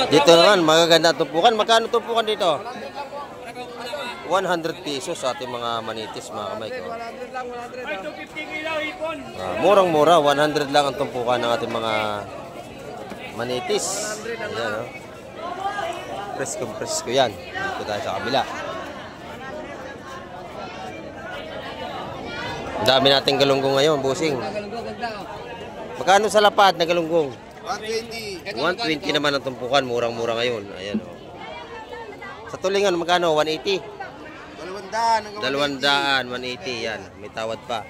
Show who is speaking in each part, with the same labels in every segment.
Speaker 1: Dito naman, magaganda tumpukan. Magkano tumpukan dito? 100 pesos sa ating mga manitis, mga kamay ko. Murang-mura, 100 lang ang tumpukan ng ating mga manitis. Ayan, oh. Presko yan. Dito tayo sa kabila. Ang dami nating galunggong ngayon, busing. Magkano sa lapad na galunggong? 120. 120 naman ang tumpukan, murang-mura ngayon. Ayan, oh. Sa tulingan, magkano? 180. 200, 180 yan. May tawad pa.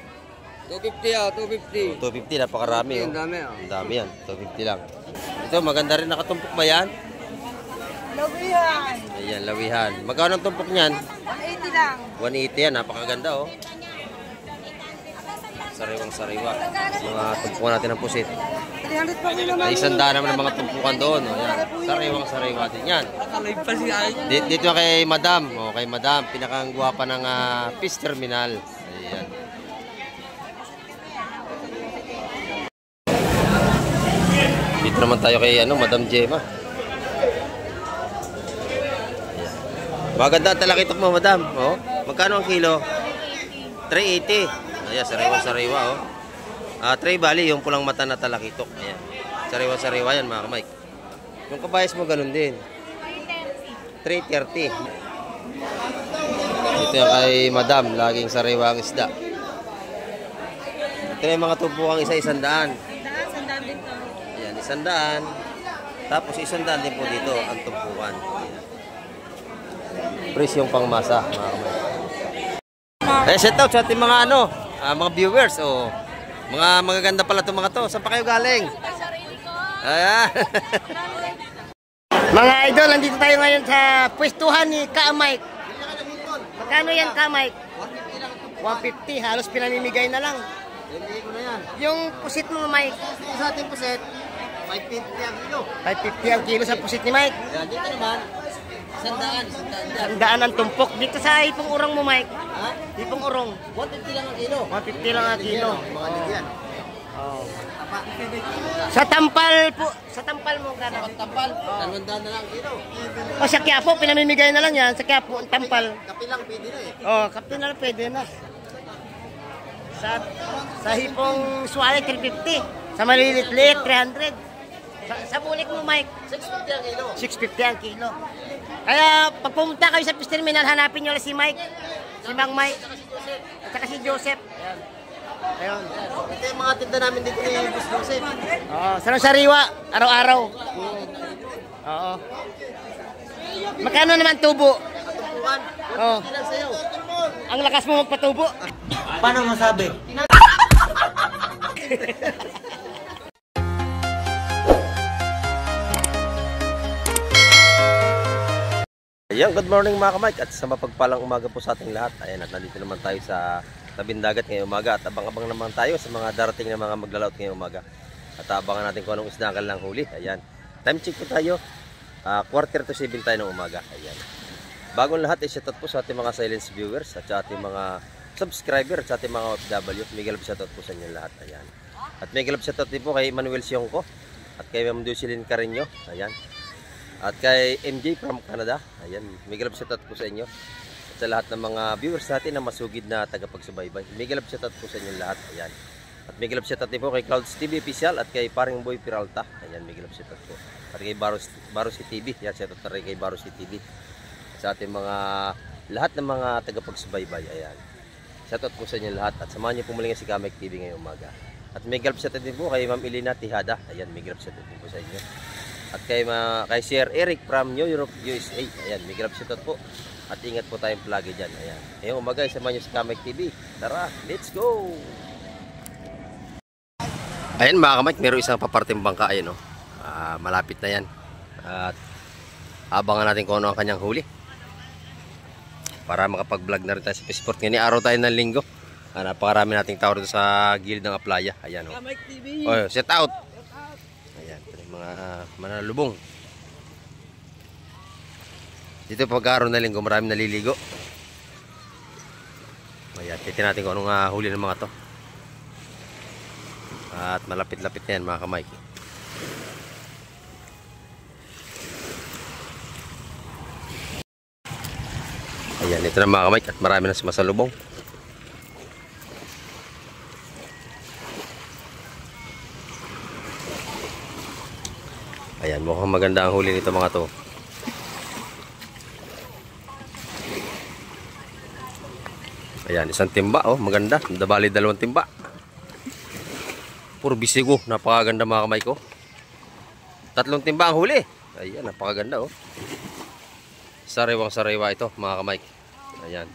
Speaker 2: 250
Speaker 1: 250, napakarami.
Speaker 2: Ang dami, oh.
Speaker 1: Ang dami yan, 250 lang. Ito, maganda rin nakatumpok ba yan?
Speaker 3: Lawihan.
Speaker 1: Ayan, lawihan. Magkano ang tumpok niyan?
Speaker 3: 180 lang.
Speaker 1: 180 yan, napakaganda, oh. Sariwang-sariwa. Mga tumpukan natin ng pusit.
Speaker 3: 300 pa kilo
Speaker 1: May 100 naman ng mga tumpukan doon. Oh, yan. Sariwang-sariwa din yan. Dito kay Madam. Oh, kay Madam, pinakang guwapa ng Fish Terminal. Ayan. Dito naman tayo kay Madam Gemma. Maganda ang talakitok mo, Madam. Oh, magkano ang kilo? 380. Ayan, sariwa-sariwa, oh. 3 bali, yung pulang mata na talakitok. Ayan. Sariwa-sariwa yan, mga kamay. Yung kabayas mo, ganun din. 330. Ito yung kay Madam, laging sariwa ang isda. Ito yung mga tumpukang isa, 100.
Speaker 3: 100 din to.
Speaker 1: Ayan, 100. Tapos 100 din po dito ang tumpukan. Presyong pangmasa, mga kamay. Set out sa ating mga mga viewers, oh. Mga magaganda pala itong mga to. Saan pa kayo galing? Ayan.
Speaker 4: Mga idol, nandito tayo ngayon sa pwestuhan ni Ka Mike. Magkano yan, Ka Mike? 150, halos pinamimigay na lang.
Speaker 1: Hindi ko na yan.
Speaker 4: Yung pusit mo, Mike?
Speaker 1: Sa ating puset, 550 ang kilo.
Speaker 4: 550 ang kilo sa pusit ni Mike.
Speaker 1: Ayan, dito naman, 100
Speaker 4: 100 ang tumpok. Dito sa Hipong Urong mo, Mike?
Speaker 1: Ha?
Speaker 4: Hipong Urong.
Speaker 1: 150 lang ang kilo.
Speaker 4: 150 lang ang kilo.
Speaker 1: Mga ligyan.
Speaker 4: Oh. Sa tampal po, sa tampal mo gano'n?
Speaker 1: Tampal, 200 na lang ang kilo.
Speaker 4: O sa Quiapo, pinamimigay na lang yan. Sa Quiapo, ang tampal.
Speaker 1: Kapi lang, pwede na eh.
Speaker 4: Oh, kape na lang, pwede na. Sa Hipong Suwale, 350. Sa Malilit-lit, 300. Sa bulik mo, Mike?
Speaker 1: 650 ang kilo.
Speaker 4: 650 ang kilo. Kaya pag pumunta kayo sa Fish Terminal, hanapin nyo lang si Mike. Si Mang Mike. At saka si Joseph. Ayan. Ayun.
Speaker 1: Ito yung mga tinda namin dito ni Boss Joseph.
Speaker 4: Oo, sarang-sariwa. Araw-araw. Oo. Magkano naman tubo?
Speaker 1: Tumpukan,
Speaker 4: Oo.
Speaker 1: 150 lang sa'yo.
Speaker 4: Ang lakas mo magpatubo.
Speaker 2: Paano masabi?
Speaker 1: Ayan, good morning mga kamike at sa mapagpalang umaga po sa ating lahat. Ayan, at nandito naman tayo sa tabing dagat ngayong umaga at abang-abang naman tayo sa mga darating na mga maglalaot ngayong umaga. At abangan natin kung anong isda ang kanilang huli. Ayan, time check po tayo. 6:45 tayo ng umaga. Ayan. Bagong lahat, shoutout po sa ating mga silence viewers at sa ating mga subscriber at sa ating mga OFW. Miguel shoutout po sa inyo lahat. Ayan. At Miguel shoutout din po kay Manuel Sionco at kay Ma'am Dusilin Carreño. Ayan. At kay MJ from Canada. Ayan, Miguel shoutout po sa inyo. At sa lahat ng mga viewers natin na masugid na tagapagsubaybay. Miguel shoutout po sa inyo lahat. Ayan. At Miguel shoutout din po kay Clouds TV Official at kay Paring Boy Peralta. Ayan, Miguel shoutout po. At kay Barosi TV. Ayan, shoutout na rin kay Barosi TV. Sa ating mga lahat ng mga tagapagsubaybay. Ayan. Shoutout po sa inyo lahat. At samahan niyo po muli si Kamek TV ngayong umaga. At Miguel shoutout din po kay Ma'am Elena Tihada. Ayan, Miguel shoutout din po sa inyo. At kay Sir Eric from New York, USA. Ayan, may grab shoutout po. At ingat po tayong palagi dyan. Ayan. Ngayong umaga, samahan nyo sa Kamek TV. Tara, let's go! Ayan mga kamay, meron isang paparting bangka. Ayan, oh. Malapit na yan. At abangan natin kung ano ang kanyang huli. Para makapag-vlog na rin tayo sa Fishport. Ngayon, araw tayo ng linggo. Napakarami nating tao dito sa gilid ng playa. Ayan, oh.
Speaker 2: Kamek TV.
Speaker 1: Oh, set out! Mga manalubong. Dito pag-araw na linggo, maraming naliligo. Ayan, titin natin kung anong huli ng mga to. At malapit-lapit na yan mga kamay. Ayan, ito na mga kamay at marami na sumasalubong. Ayan, mukhang maganda ang huli nito mga to. Ayan, isang timba, oh, maganda. Bali, 2 timba. Puro bisigo, napakaganda mga kamay ko. 3 timba ang huli. Ayan, napakaganda, oh. Sariwang sariwa ito mga kamay. Ayan.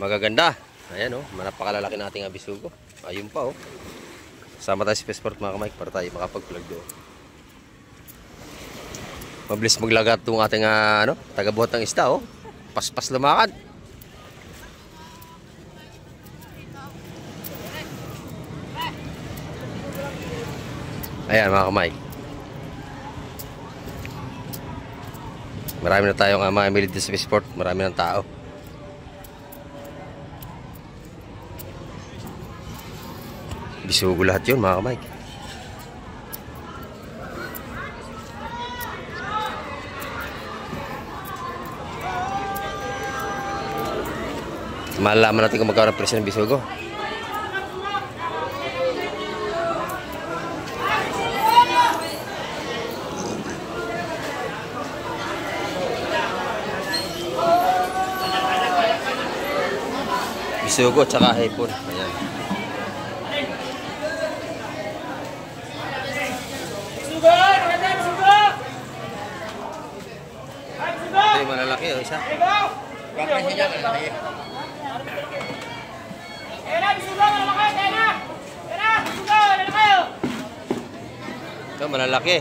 Speaker 1: Magaganda. Ayan, oh, napakalalaki nating bisugo. Ayun pa, oh. Sama tayo sa Spaceport mga kamay para tayo makapag-vlog doon. Mabilis maglagat itong ating tagabuhat ng isda, oh. Paspas lumakad. Ayan mga kamay. Marami na tayong mamimili dito sa Spaceport. Marami ng tao. Bisugo lahat yun mga kamay. Malalaman natin kung magkano ang presyo ng bisugo. Bisugo at saka hipon. Ayan. Ito yung malalaki, oh, isa. Ito malalaki.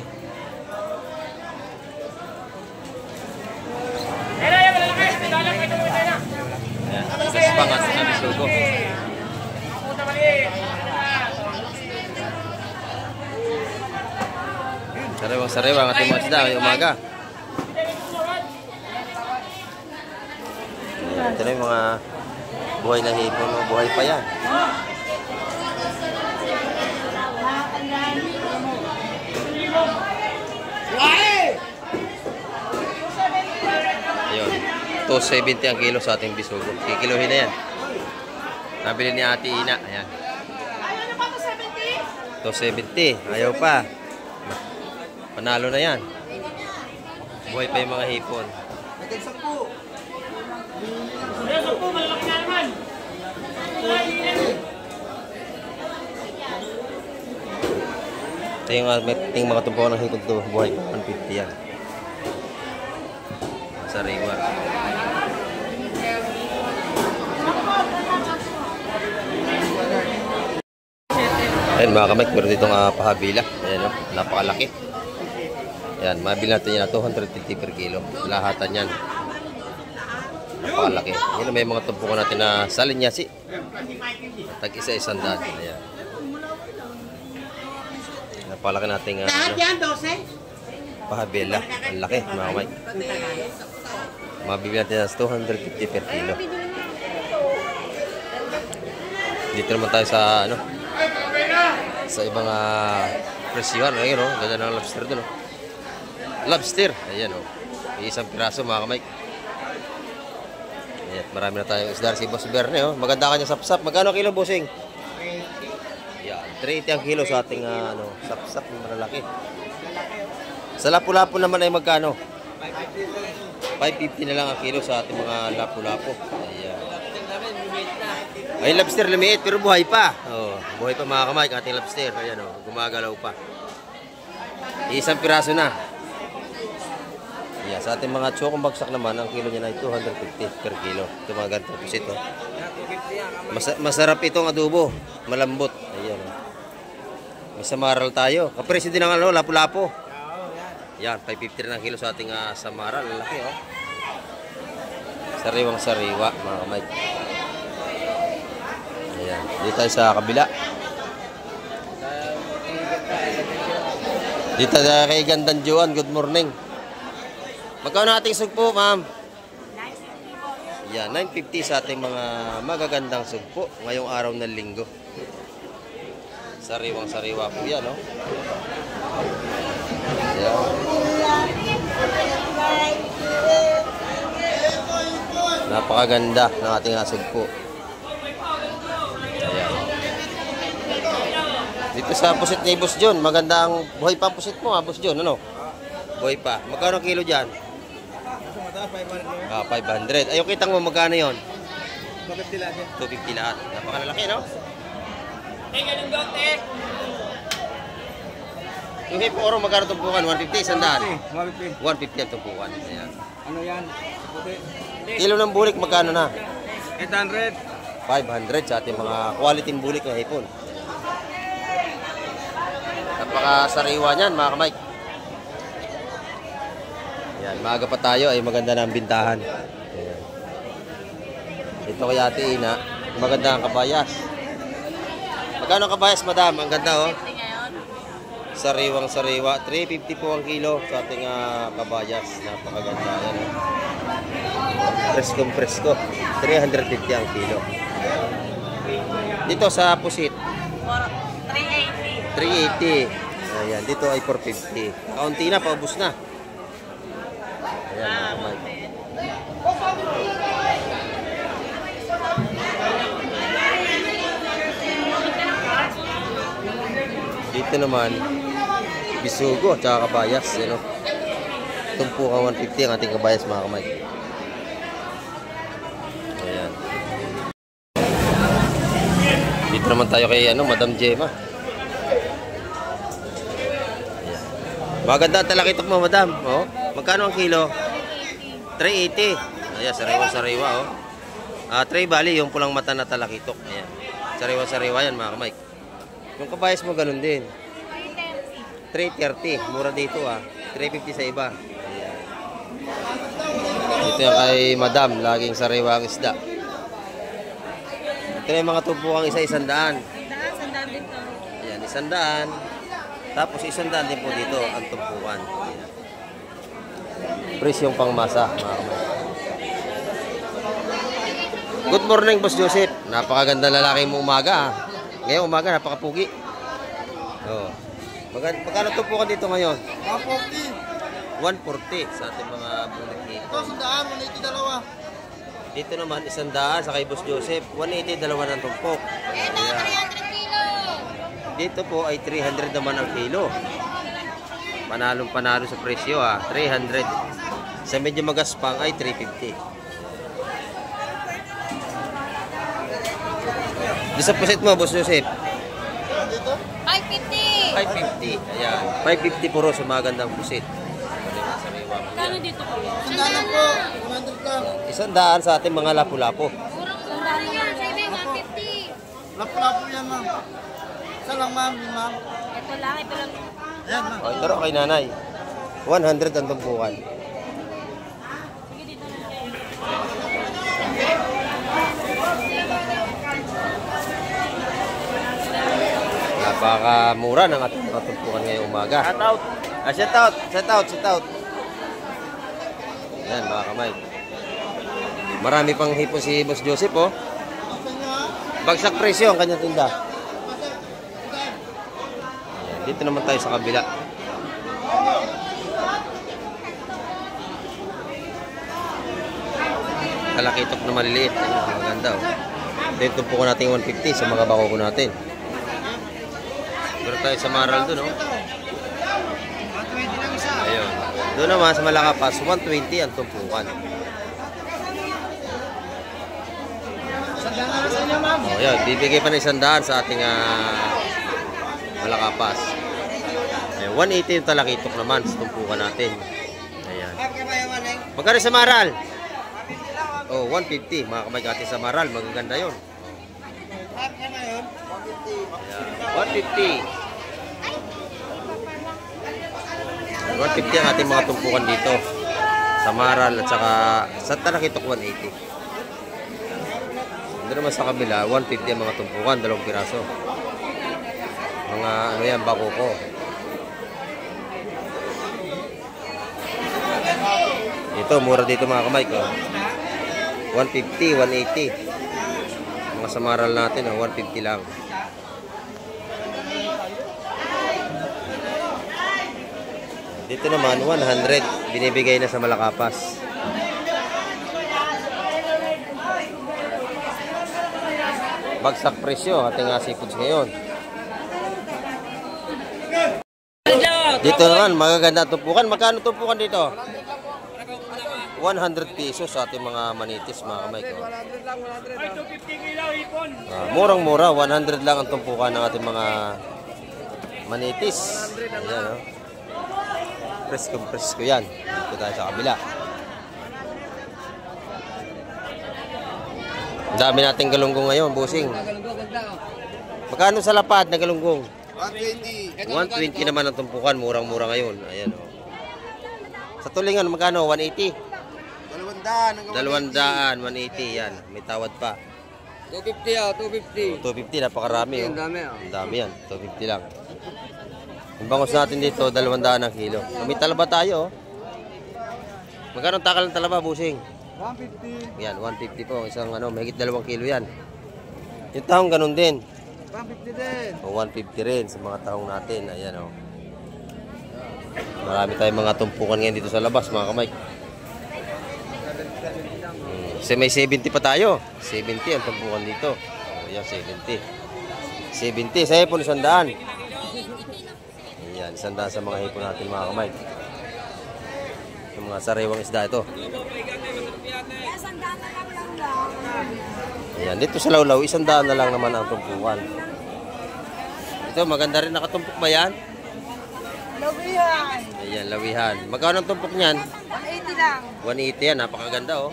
Speaker 1: Ayan, sa pangat na bisugo. Sariwang-sariwa ang ating mga isda ngayong umaga. Ayan, ito na yung mga buhay na hipon. Buhay pa yan. Ayun, 270 ang kilo sa ating bisugo. Kikiluhin na yan. Nabili ni Ate Ina. Ayan. 270. Ayaw pa. Panalo na yan. Buhay pa yung mga hipon. Ito yung mga tumpo ng hipon to. Buhay pa 150 yan. Sariwa. Ayan mga kamay, meron ditong pahabila. Ayan, oh, napakalaki. Ayan, mabili natin yan 250 per kilo. Lahatan yan. Napakalaki. Yan, may mga tumpukan natin na salinyasi. Tag-isa 100. Ayan. Napakalaki nating pahabila. Ang laki mga kamay. Mabili natin yan 250 per kilo. Dito naman tayo sa sa ibang presyohan. Ayun, oh, ganda ng lobster dun, oh. Lobster, ayan, oh. Isang piraso mga kamay. Ayan, marami na tayong isda si Boss Berne, oh. Maganda kanya sapsap. Magkano kilo, bossing? Yan, 380 ang kilo sa ating sapsap ng malalaki. Sa lapu-lapu naman ay magkano? 550 na lang ang kilo sa ating mga lapu-lapu. Ayan. Ay, lobster lumiit pero buhay pa. Oh, buhay pa mga kamay ang ating lobster. Ayan, oh, gumagalaw pa. Isang piraso na. Yeah, sa ating mga chokong bagsak naman, ang kilo niya ay 250 per kilo. Ito mga ganitong pusit, oh. Masarap itong adobo. Malambot. Ayan, oh. May samaral tayo. Kapresyo din ng lapu-lapu. Yan, 550 na ang kilo sa ating samaral. Laki, oh. Sariwang sariwa mga kamay. Ayan, dito tayo sa kabila. Dito tayo kay Gandang Juan, good morning. Magkano ating sugpo, ma'am? 950. Yan, 950 sa ating mga magagandang sugpo ngayong araw ng linggo. Sariwang sariwa po yan, no? Ayan. Napakaganda ng ating asugpo. Ayan. Dito sa pusit ni Boss John, maganda ang buhay pa ang pusit mo, Boss John, ano? Buhay pa. Magkano kilo dyan? 500. Ayaw kitang mo, magkano yon?
Speaker 2: 250 lahat yan.
Speaker 1: 250 lahat. Napakalalaki, no? Yung hip oro, magkano tumpukan? 150, sandaan?
Speaker 2: 150.
Speaker 1: 150 ang tumpukan. Ayan.
Speaker 2: Ano yan? Puti.
Speaker 1: Kilo ng bulik, magkano na?
Speaker 2: 800.
Speaker 1: 500 sa ating mga quality bulik na hipon. Napakasariwa niyan, mga kamay. Yan, maaga pa tayo ay maganda na ang bintahan. Ayan. Ito kay Ate Ina, maganda ang kabayas. Magkano ang kabayas, madam? Ang ganda, oh. Sariwang sariwa. 350 po ang kilo sa ating kabayas. Napakaganda. Yan, oh. Preskong presko. 350 ang kilo. Dito sa pusit. 380. Ayan, dito ay 450. Kaunti na, paubos na. Ayan, mga kamay. Dito naman, bisugo at saka kabayas. Ano? Tumpukan 150 ang ating kabayas, mga kamay. Ayan. Dito naman tayo kay Madam Gemma. Ayan. Maganda ang talakitok mo, Madam. Oh, magkano ang kilo? 380. Ayan, sariwa-sariwa, oh. 3 bali, yung pulang mata na talakitok. Ayan. Sariwa-sariwa yan, mga kamay. Yung kabayas mo ganun din. 330. Mura dito, 350 sa iba. Ayan. Ito yung kay Madam. Laging sariwa ang isda. Ito yung mga tumpukang isa-100.
Speaker 3: Sandaan din to.
Speaker 1: Ayan, 100. Tapos 100 din po dito ang tumpukan. Ayan. Presyong pangmasa, mga kamay. Good morning, Boss Joseph. Napakaganda lalaki mo umaga. Ngayon umaga, napakapugi. Oh. Magkano tumpukan dito ngayon?
Speaker 2: 140.
Speaker 1: 140 sa ating mga bulik dito.
Speaker 2: Ito, sandaan. 180 dalawa.
Speaker 1: Dito naman, 100 sa kay Boss Joseph. 180, dalawa ng tumpok. Ayan. Dito po ay 300 naman ang kilo. Panalong-panalo sa presyo, 300. Sa medyo magaspang ay 350. Di sa pusit mo, Boss Joseph?
Speaker 3: 550.
Speaker 1: 550. Ayan. 550 puro sa magandang pusit.
Speaker 3: Kano dito po?
Speaker 2: Sandaan lang po. 100 lang.
Speaker 1: 100 sa ating mga lapu-lapo.
Speaker 3: Sandaan yan. Sa iba, 150.
Speaker 2: Lapo-lapo yan, ma'am. Isa lang, ma'am. Yun, ma'am.
Speaker 3: Ito lang.
Speaker 2: Ayan, ma'am.
Speaker 1: O, ito rin kay nanay. 100 ang tumpukan. Napakamura ng ating mga tumpukan ngayong umaga.
Speaker 2: Shout out.
Speaker 1: Shout out. Yan, mga kamay. Marami pang hipon si Boss Joseph, oh. Bagsak presyo ang kanyang tinda. Ayan, dito naman tayo sa kabila. Kalakitok na maliliit. Ayan, maganda, oh. Dito po ko natin 150 sa mga bako ko natin. Meron tayo sa Maral doon, oh. Ayun. Doon naman sa Malakapas, 120 ang tumpukan.
Speaker 2: Sandaan lang sa inyo, ma'am.
Speaker 1: Oh, yan. Bibigay pa ng 100 sa ating Malakapas. Ayun, 180 yung talakitok naman sa tumpukan natin. Ayan. Magkano sa Maral? Oh, 150. Mga kamay sa Maral. Magaganda yun. Ayan. 150. 150 ang ating mga tumpukan dito sa Maral at saka sa talakitok 180. Doon naman sa kabila 150 ang mga tumpukan, 2 piraso. Mga ano yan, bako ko. Ito mura dito mga kamay ko. 150, 180. Mga sa Maral natin 150 lang. Dito naman, 100. Binibigay na sa Malakapas. Bagsak presyo ating seafoods ngayon. Dito naman, magaganda tumpukan. Magkano tumpukan dito? 100 pesos sa ating mga manitis, mga kamay ko. Murang-mura, 100 lang ang tumpukan ng ating mga manitis. Ayan, oh. Presko yan. Dito tayo sa kabila. Ang dami nating galunggong ngayon, busing. Magkano sa lapad na galunggong?
Speaker 2: 120.
Speaker 1: 120 naman ang tumpukan, murang-mura ngayon. Ayan, oh. Sa tulingan, magkano? 180? 200, 180 yan. May tawad pa.
Speaker 2: 250
Speaker 1: 250, napakarami. Oh.
Speaker 2: Ang dami, oh.
Speaker 1: Ang dami yan, 250 lang. Ang bangos natin dito, 200 ang kilo. May talaba tayo. Oh. Magkano takal ng talaba, busing?
Speaker 2: 150.
Speaker 1: Yan, 150 po. Isang mahigit 2 kilo yan. Yung tahong ganun din.
Speaker 2: 150 din.
Speaker 1: O 150 rin sa mga tahong natin. Ayan, oh. Marami tayong mga tumpukan ngayon dito sa labas, mga kamay. Kasi may 70 pa tayo. 70 ang tumpukan dito. O yan, 70. 70. Sa hipon, 100. Ayan, 100 sa mga hipon natin, mga kamay. Yung mga sariwang isda ito. Ayan, dito sa Lawlaw, 100 na lang naman ang tumpukan. Ito, maganda rin nakatumpok ba yan?
Speaker 3: Lawihan.
Speaker 1: Ayan, lawihan. Magkano ang tumpok niyan?
Speaker 3: 180 lang.
Speaker 1: 180 yan, napakaganda oh.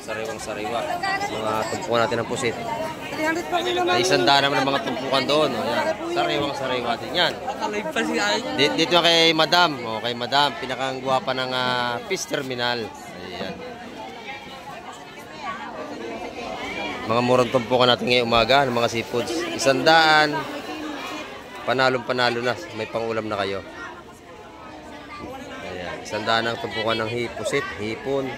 Speaker 1: Sariwang-sariwa. Mga tumpukan natin ng pusit.
Speaker 3: 300 pa kilo
Speaker 1: May 100 naman ang mga tumpukan doon. Oh, yan. Sariwang-sariwa din yan. Dito kay Madam. Oh, kay Madam, pinakang guwapa ng fish terminal. Ayan. Mga murang tumpukan natin ngayong umaga ng mga seafoods. 100. Panalong-panalo na. May pangulam na kayo. Ayan. 100 ang tumpukan ng pusit, hipon.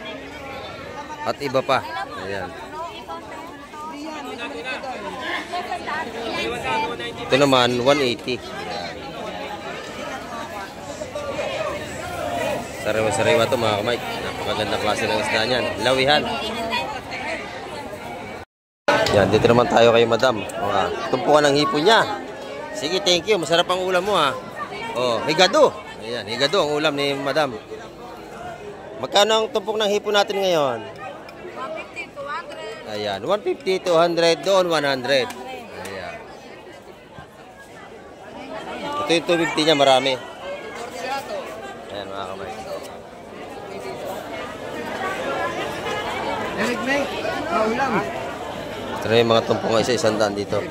Speaker 1: At iba pa. Ayan. Ito naman, 180. Sariwa-sariwa ito mga kamay. Napakaganda klase ng isda niyan. Lawihan. Yan, dito naman tayo kay Madam. Tumpukan ng hipon niya. Sige, thank you. Masarap ang ulam mo ha. Oh, higado. Ayan, higado ang ulam ni Madam. Magkano ang tumpok ng hipon natin ngayon?
Speaker 3: 150, 200.
Speaker 1: Ayan, 150, 200, doon 100. Ayan. Ito yung 250 niya, marami. Ayan, mga kamay.
Speaker 2: Ulam.
Speaker 1: Ito na yung mga tumpok ng isa-100 dito.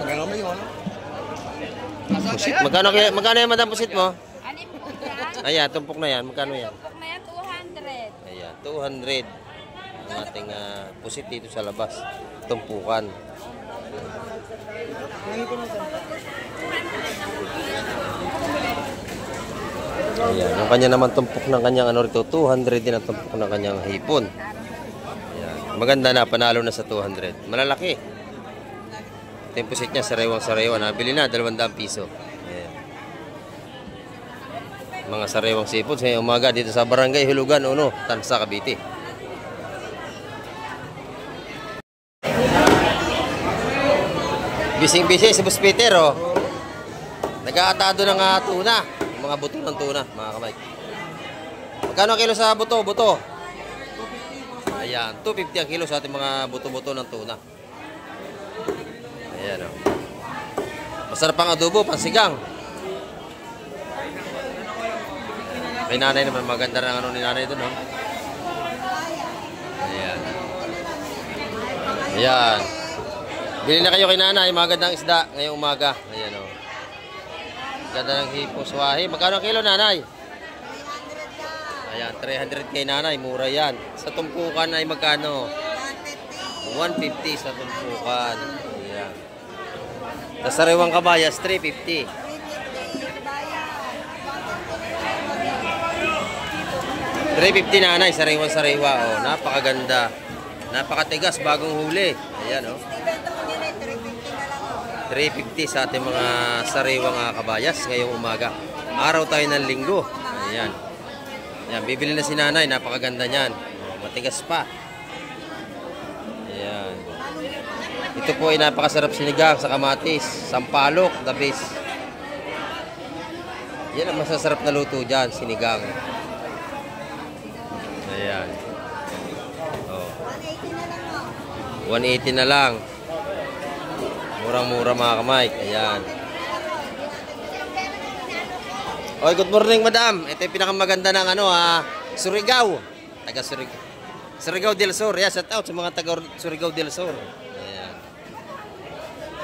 Speaker 1: Pusit, magkano yung Madam pusit mo?
Speaker 3: Anim po yan.
Speaker 1: Ayan, tumpok na yan. Magkano yan?
Speaker 3: Tumpok na yan, 200.
Speaker 1: Ayan, 200 ang ating pusit dito sa labas. Tumpukan. Ayan, yung kanya naman tumpok ng kanyang rito, 200 din ang tumpok ng kanyang hipon. Ayan, maganda na, panalo na sa 200. Malalaki. Ito yung pusit niya, sariwang-sariwa. Nabili na, 200 piso. Ayan. Mga sariwang seafoods ngayong umaga dito sa Barangay Hulugan, Uno, Tansa, Cavite. Bising-bising si Boss Peter, oh. Nag-aatado ng tuna. Mga buto ng tuna, mga kamay. Magkano kilo sa buto? Buto? Ayan, 250 ang kilo sa ating mga buto-buto ng tuna. Ayan, oh. Masarap pang adobo, pansigang. May nanay naman, maganda ng ni nanay doon, oh. Ayan. Ayan. Bili na kayo kay nanay, magandang isda ngayong umaga. Ayan, oh. Ganda ng hipong swahe. Magkano ang kilo, nanay? Ayan, 300 kay nanay. Mura yan. Sa tumpukan ay magkano? 150 sa tumpukan. Ayan. Sa sariwang kabayas, 350. 350 nanay, sariwang-sariwa. Oh, napakaganda. Napakatigas, bagong huli. Ayan, oh. 350 sa ating mga sariwang kabayas ngayong umaga. Araw tayo ng linggo. Ayan. Ayan, bibili na si nanay. Napakaganda niyan. Matigas pa. Ayan. Ito po ay napakasarap sinigang sa kamatis, sampalok, the best. Yan ang masasarap na luto dyan, sinigang. Ayan. Oh. 180 na lang. Murang-mura mga kamay. Ayan. Oy, good morning, madam. Ito yung pinakamaganda ng Surigao. Taga Surigao. Surigao del Sur. Yeah, shout out sa mga taga Surigao del Sur. Ayan.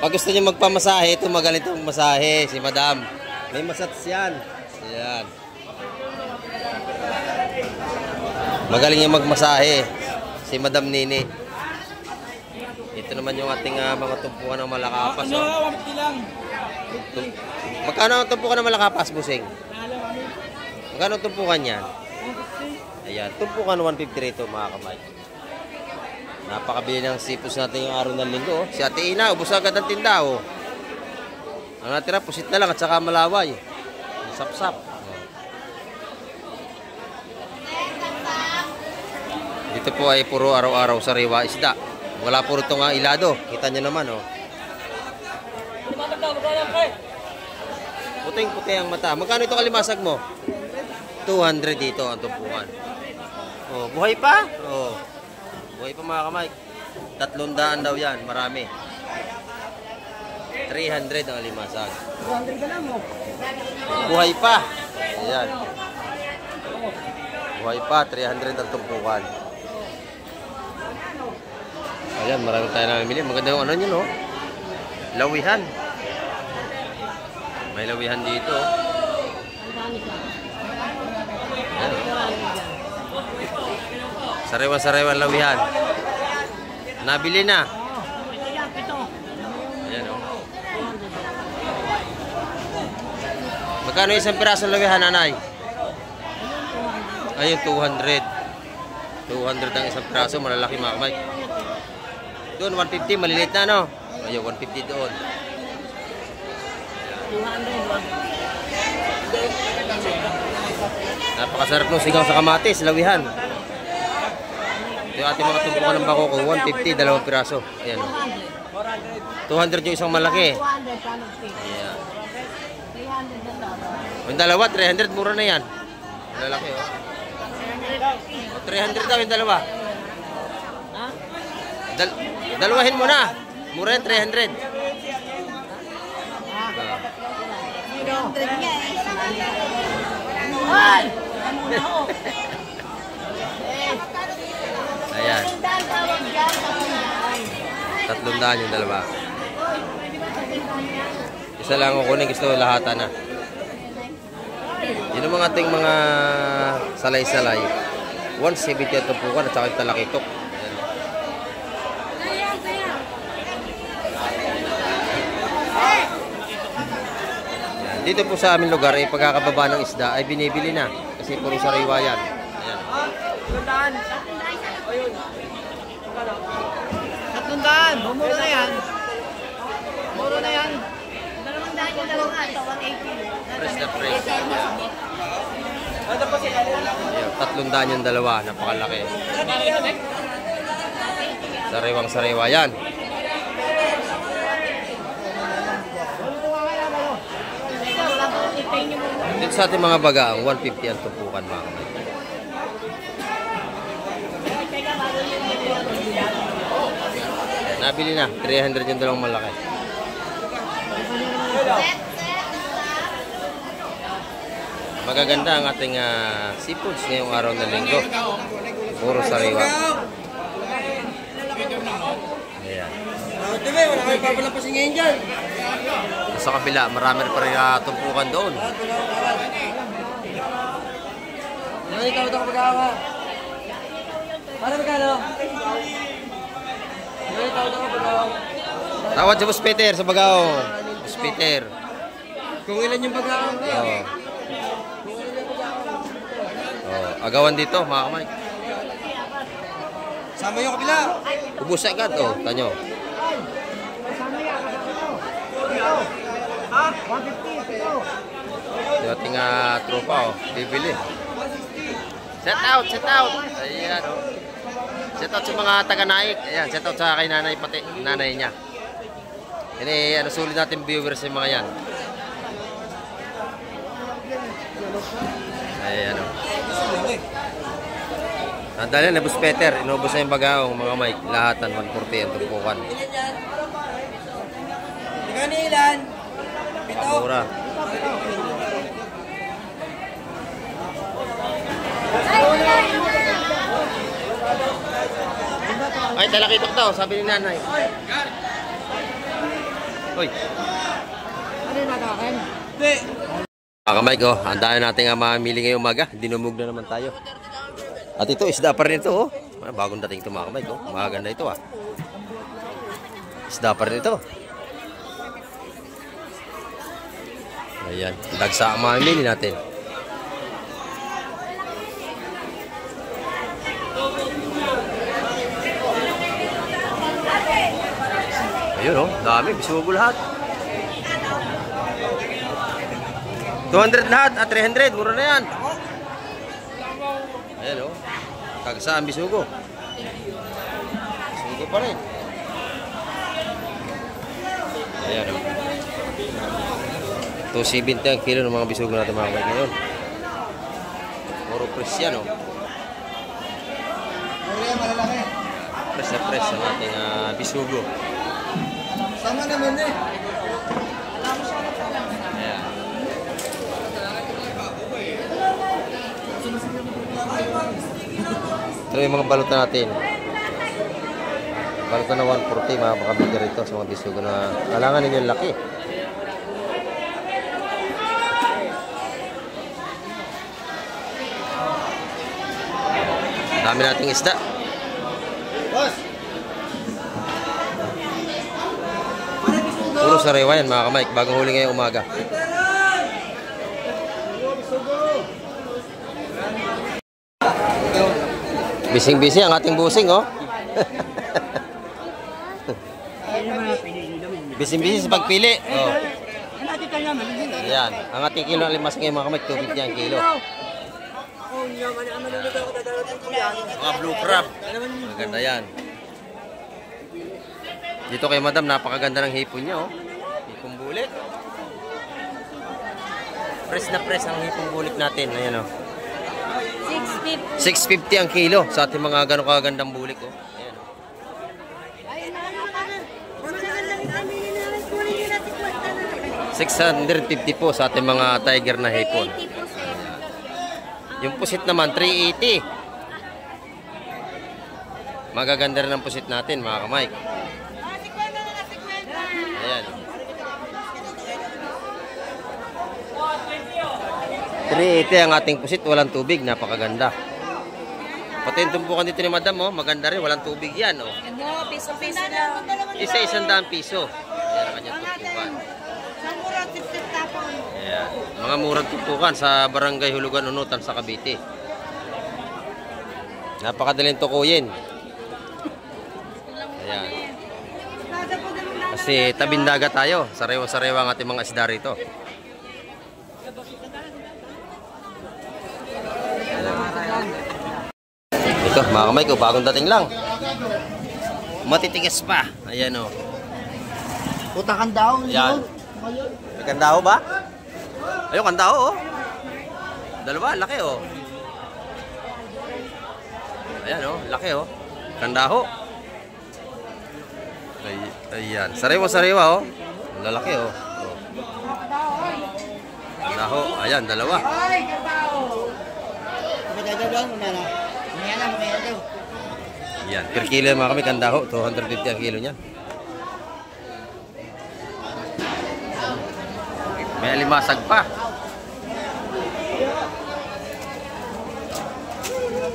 Speaker 1: Pag gusto niyo magpamasahe, ito magaling itong masahe, si madam. May masats yan. Ayan. Magaling yung magmasahe, si Madam Nini. Ito naman yung ating mga tumpukan ng malakapas. Oh. Magkano ang tumpukan ng malakapas, busing? Magkano ang tumpukan yan? Ayan, tumpukan 150 rito mga kamay. Napakabili ng sipos natin yung araw ng linggo. Oh. Si Ate Ina, ubos agad ang tinda. Oh. Ang natira, pusit na lang at saka malaway. Sap-sap. Dito po ay puro araw-araw sariwa isda. Wala puro itong ilado. Kita nyo naman, oh. Puting-puti ang mata. Magkano ito kalimasag mo? 200 dito ang tumpukan. Oh, buhay pa? Oh. Buhay pa mga kamay. 300 daw yan. Marami. 300 ang alimasag.
Speaker 4: 200 ka lang, oh.
Speaker 1: Buhay pa. Ayan. Buhay pa. 300 ang tumpukan. Ayan, marami tayo namimili. Maganda yung ano nyo, no? Lawihan. May lawihan dito. Ayan, oh. Sariwan-sariwan lawihan. Nabili na. Ayan, oh. Magkano isang pirasong lawihan, nanay? Ayun, 200. 200 ang isang piraso. Malalaki mga kamay. Doon, 150. Maliliit na, no? Ayun, 150 doon. 200. Napakasarap ng sigaw sa kamatis, lawihan. Ito yung ating mga tumpukan ng bako ko. 150, dalawang piraso. Ayan, oh. 200 yung isang malaki. Ayan. Yung dalawa, 300. Mura na yan. Lalaki, oh. 300 daw yung dalawa. Dalawahin mo na. Mura yan, 300. Ayan. 300 yung dalawa. Isa lang ako kunin. Gusto lahatan na. Yun ang mga ating mga salay-salay. 170 at tumpukan at saka yung talakitok. Dito po sa aming lugar ay pagkakababa ng isda ay binibili na kasi puro sariwa yan. Ayan.
Speaker 4: 300. Muro na yan. Muro na yan.
Speaker 3: 200 yung dalawa. Ito, 180.
Speaker 1: Fresh na fresh. Ayan. 300 yung dalawa. Napakalaki. Sariwang sariwa yan. Dito sa ating mga baga, 150 ang tumpukan mga kamay. Nabili na, 300 yung dalawang malaki. Magaganda ang ating seafoods ngayong araw ng linggo. Puro sariwa. Ayan.
Speaker 2: Wala kayo papalapasin ngayon dyan.
Speaker 1: Sa kabila, marami pa rin tumpukan doon.
Speaker 2: Ikaw ito kapag awa. Para magkano? Ikaw ito kapag awa.
Speaker 1: Tawad si Boss Peter sa Bagao. Boss Peter.
Speaker 2: Kung ilan yung pag-awa ko.
Speaker 1: Oh. Oh, agawan dito, mga kamay.
Speaker 2: Sama yung kapila.
Speaker 1: Ubus agad, oh, tanyo.
Speaker 2: Ha?
Speaker 4: 150.
Speaker 1: Yung ating tropa, oh, bibili. Set out, set out. Ayan, oh. Shout out sa mga taga-Naik. Ayan, shout out sa kay nanay pati nanay niya. Ini ano sulit natin viewers yung mga yan. Ayan o. Nadali na, Bus Peter. Inubos na yung bagaong mga Mike. Lahatan, 140 ang tumpukan.
Speaker 2: Tingnan ilan? Pito.
Speaker 1: Mura. Ay, talakitok daw, sabi ni nanay. Uy.
Speaker 4: Ano yung nakakin?
Speaker 2: Hindi.
Speaker 1: Mga Mike, oh, andahan natin ang mamili ngayong umaga. Dinumog na naman tayo. At ito, isda pa rin ito, oh. Bagong dating ito, mga Mike, oh. Maganda ito, ah. Isda pa rin ito. Ayan, dagsa ang mamili natin. Ayun, oh, dami, bisugo lahat. 200 lahat at 300, mura na yan. Ayan, oh, kagsa ang bisugo. Bisugo pa rin. Ayan, oh. 270 ang kilo ng mga bisugo natin mga kapatid ngayon. Puro press yan, oh. Press na press ang ating bisugo.
Speaker 2: Sama naman eh.
Speaker 1: Ayan. Ito yung mga balutan natin. Balutan na 140 mga pakabigay rito sa mga bisugo na kailangan ninyo yung laki. Dami nating isda.
Speaker 2: Boss.
Speaker 1: Puro sariwa yan mga kamay. Bagong huli ngayong umaga. Bising-bising ang ating busing, oh. Bising-bising sa pagpili. Oh. Yan. Ang ating kilo ng limas ngayon mga kamay. 250 ang kilo. Mga blue crab. Maganda yan. Dito kay madam, napakaganda ng hipon niya, oh. Hipon bulik. Press na press ang hipon bulik natin. Ayan, oh.
Speaker 3: 650.
Speaker 1: 650 ang kilo sa ating mga ganong kagandang bulik, oh. Ayan, oh.
Speaker 3: Ay, magandang kami namin kunin yun natin kwenta na.
Speaker 1: 650 po sa ating mga tiger na hipon.
Speaker 3: 80 po, sir.
Speaker 1: Yung pusit naman, 380. Magaganda rin ang pusit natin, mga kamay. Ayan. 380 ang ating pusit, walang tubig, napakaganda. Pati yung tumpukan dito ni madam, oh, maganda rin, walang tubig yan, oh.
Speaker 3: Ano, piso-piso lang.
Speaker 1: Isa 100 piso. Ayan ang kanyang tumpukan.
Speaker 3: Samura, tip-tip tapon.
Speaker 1: Ayan. Mga murang tumpukan sa Barangay Hulugan, Unutan sa Cavite. Napakadaling tukuyin. Ayan. Kasi tabing dagat tayo. Sariwa-sariwa ang ating mga isda rito. Ito, mga kamay ko, bagong dating lang. Matitigas pa. Ayan, o.
Speaker 4: Puta kang daw.
Speaker 1: Ayan. May kandaho ba? Ayun, kandaho, oh. Dalawa, laki, oh. Ayan, oh, laki, oh. Kandaho. Ayan. Sariwa-sariwa, oh. Lalaki, oh. Kandaho. Ayan, dalawa. Ayan. Per kilo mga kami, kandaho. 250 ang kilo niyan. May alimasag pa.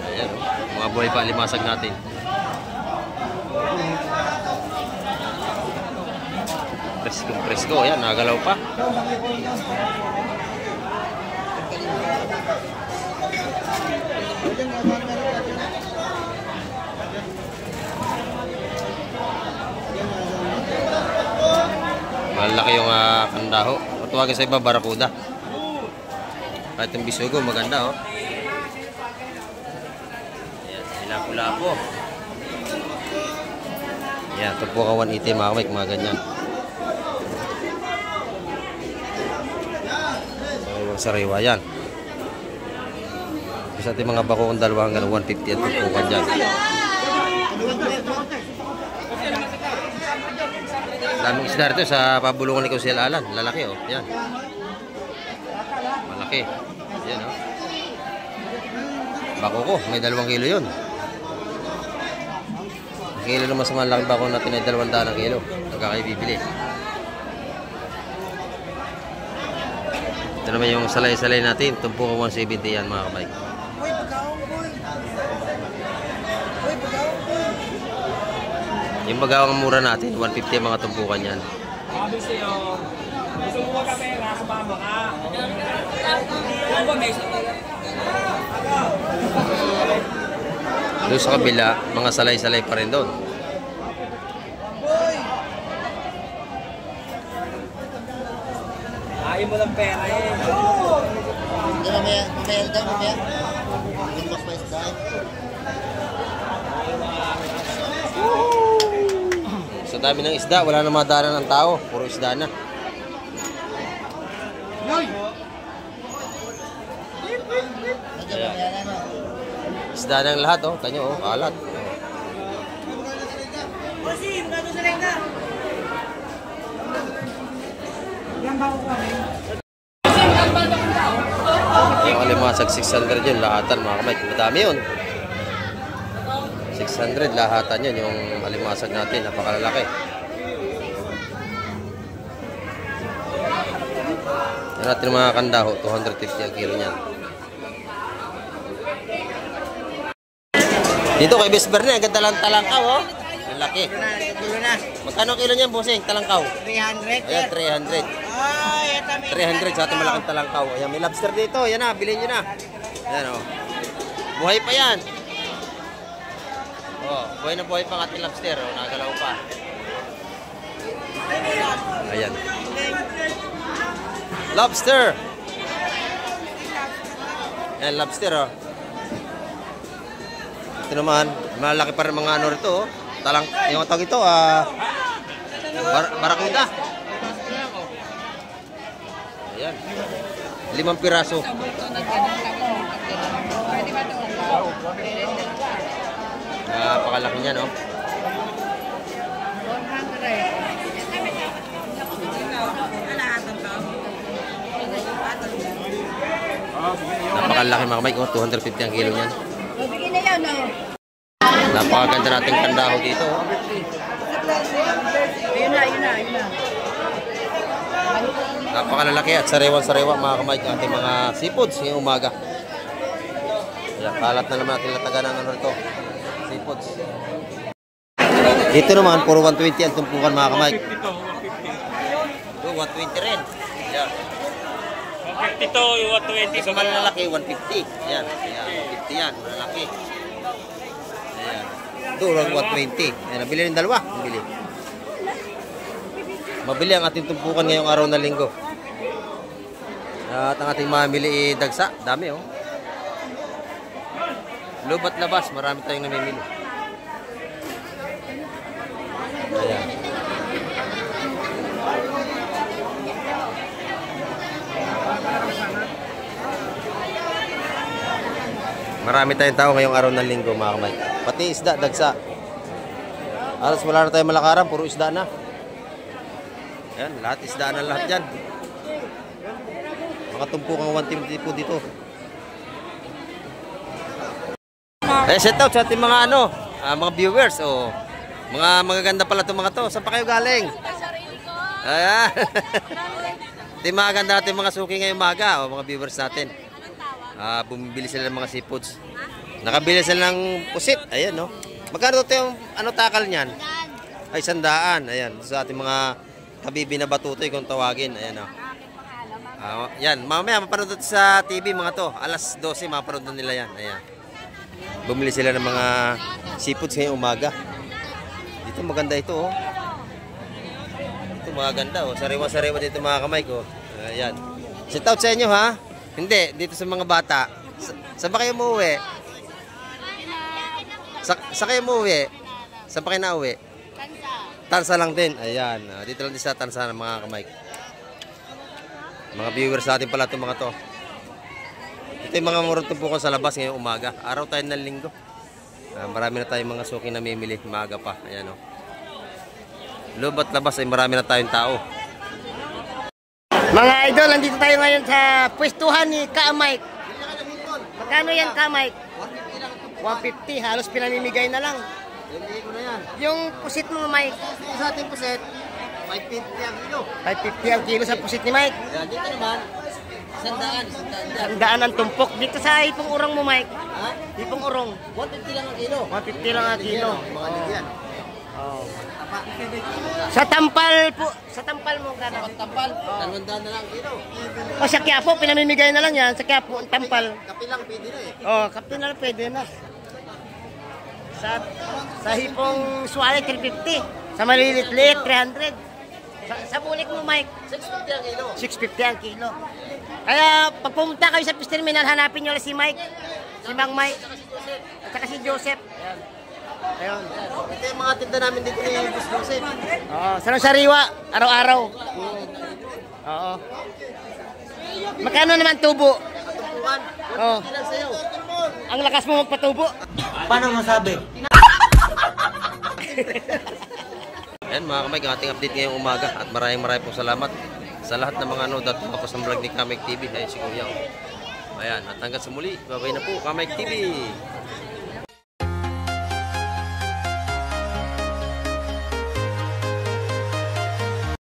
Speaker 1: Ayan, oh. Mga buhay pa alimasag natin. Presko. Ayan, nagalaw pa. Malaki yung kandaho. Tuwagin sa iba, barakuda. Kahit yung bisugo, maganda, oh. Ayan, lapo-lapo. Yan, tumpukan 180 mga kamay, mga ganyan. Sariwa yan. Sa ating mga bako kung dalawa hanggang 150 at tumpukan dyan. Daming isda rito sa pabulungan ni Kusel Alan. Lalaki oh. Yan. Malaki. Yan oh. Bako ko. May 2 kilo yun. Kilo naman sa malaking bako natin ay 200 kilo. Nagkakaibibili. Ito naman yung salay-salay natin. Tumpukan 170 yan mga kamay. Yung bagawang mura natin, 150 ang mga tumpukan yan.
Speaker 5: Sabi sa'yo, gusto mo magkapera, sumama ka. Ano ba, may
Speaker 1: Doon sa kabila, mga salay-salay pa rin doon.
Speaker 5: ayaw mo ng pera eh.
Speaker 2: Hindi mamaya daw, mamaya. Mas pa isda.
Speaker 1: Sa dami ng isda, wala na madaanan ng tao. Puro isda na. Ayan. Isda na ang lahat, oh. Tanyo, oh. Kalat. Yung alimasag 600 yun, lahatan mga kamay. Madami yun. 600 lahatan yun, yung alimasag natin. Napakalalaki. Yan natin yung mga kandaho, 250 ang kilo niyan. Dito kay Besber na, ang ganda lang talangkaw, oh. Lalaki.
Speaker 4: Kilo na.
Speaker 1: Magkano kilo niyan, bossing? Talangkaw?
Speaker 4: 300.
Speaker 1: Ayan, 300.
Speaker 4: Ay, ito may
Speaker 1: 300 sa ating malaking talangkaw. Ayan, may lobster dito. Ayan na, bilhin nyo na. Ayan, oh. Buhay pa yan. Oh, buhay na buhay pa ang ating lobster. Oh, nagalaw pa. Ayan. Lobster! Ayan, lobster, oh. Ito naman, malaki pa rin mga ano rito, oh. Talang, yung tawag ito, barakuda. Ayan. 5 piraso. Napakalaki niya, no? Napakalaki mga kamay, oh. 250 ang kilo niyan.
Speaker 3: Bigyan na yan, no?
Speaker 1: Napakaganda nating kandaho dito, oh.
Speaker 3: Ayun na.
Speaker 1: Napakalalaki at sariwa-sariwa mga kamay ang ating mga seafoods ngayong umaga. Ayan, kalat na naman natin latagan ng ano rito. Seafoods. Dito naman, puro 120 ang tumpukan mga kamay.
Speaker 5: 150 to, 150.
Speaker 1: Ito, 120 rin. Ayan.
Speaker 5: 150 to, yung 120.
Speaker 1: Ito malalaki, 150. Ayan, ayan, 150 yan, malalaki. Ayan. Ito, 120. Ayan, nabili rin dalawa. Nabili. Mabili ang ating tumpukan ngayong araw na linggo. At ang ating mamili dagsa. Dami, oh. Loob at labas, marami tayong namimili. Ayan. Marami tayong tao ngayong araw ng linggo mga kamay. Pati isda, dagsa. Alas wala na tayong malakaran, puro isda na. Ayan, lahat isda na lahat dyan. Mga tumpukang 120 po dito. Eh, set out sa ating mga ano, mga viewers. Oh. Mga magaganda pala itong mga to. Saan pa kayo galing? Ayan. Ito yung mga ganda natin mga suki ngayong umaga. Oh, mga viewers natin. Bumibili sila ng mga seafoods. Nakabili sila ng pusit. Ayan, no. Magkano ito yung ano takal niyan? Ay, 100. Ayan, sa ating mga kabibi na batutoy kung tawagin. Ayan, no. Yan, mamaya mapanood sa TV mga to. Alas 12, mapanood nila yan. Ayan. Bumili sila ng mga seafoods ngayong umaga. Dito maganda ito, oh. Ito maganda, oh. Sariwa-sariwa dito mga kamay ko. Ayan. Sit out sa inyo, ha? Hindi, dito sa mga bata. Saan ba kayo umuwi? Sa kayo umuwi? Saan pa kayo nauwi? Tansa lang din. Ayan. Dito lang din sa Tansa ng mga kamay. Mga viewers natin pala itong mga to. Ito yung mga murong tumpukan sa labas ngayong umaga. Araw tayo ng linggo. Marami na tayong mga suki na mimili. Maaga pa. Ayan o. Loob at labas ay marami na tayong tao.
Speaker 4: Mga idol, nandito tayo ngayon sa pwestuhan ni Ka Mike. Magkano yan, Ka Mike? 150, halos pinamimigay na lang.
Speaker 2: Hindi ko na yan.
Speaker 4: Yung pusit mo, Mike,
Speaker 2: Sa ating puset, 550 ang kilo.
Speaker 4: 550 ang kilo sa pusit ni Mike.
Speaker 2: Yan, dito naman, 100 dyan.
Speaker 4: Sandaan ang tumpok. Dito sa Hipong Urong mo, Mike.
Speaker 2: Ha?
Speaker 4: Hipong Urong.
Speaker 2: 150 lang ang kilo.
Speaker 4: 150 lang ang kilo.
Speaker 2: Mga ligyan.
Speaker 4: Oh. Sa tampal po, sa tampal mo gano'n.
Speaker 2: Tampal, 200 na lang ang kilo.
Speaker 4: O sa Quiapo, pinamimigay na lang yan. Sa Quiapo, ang tampal.
Speaker 2: Kape lang, pwede na eh.
Speaker 4: Oh, kape na lang, pwede na. Sa Hipong Suwale, 350. Sa Malilit-Lit, 300. Sa bulik mo, Mike,
Speaker 2: 650 ang kilo.
Speaker 4: 650 ang kilo. Kaya pag pumunta kayo sa fish terminal, hanapin nyo lang si Mike. Si Mang Mike. At saka si Joseph. Ayan. Ayun.
Speaker 2: Ito yung mga tinda namin dito ni Boss Joseph.
Speaker 4: Oo, sarang sariwa, araw-araw. Oo. Magkano naman tubo?
Speaker 2: Tumpukan,
Speaker 4: Oo.
Speaker 2: 150 lang sa'yo.
Speaker 4: Ang lakas mo magpatubo.
Speaker 2: Paano masabi?
Speaker 1: Ayan mga kamay, ang ating update ngayong umaga. At maraming pong salamat sa lahat ng mga nanood at tapos ng vlog ni Ka Mike TV. Ayan si Kuya. Ayan, at hanggang sa muli. Babay na po, Ka Mike TV.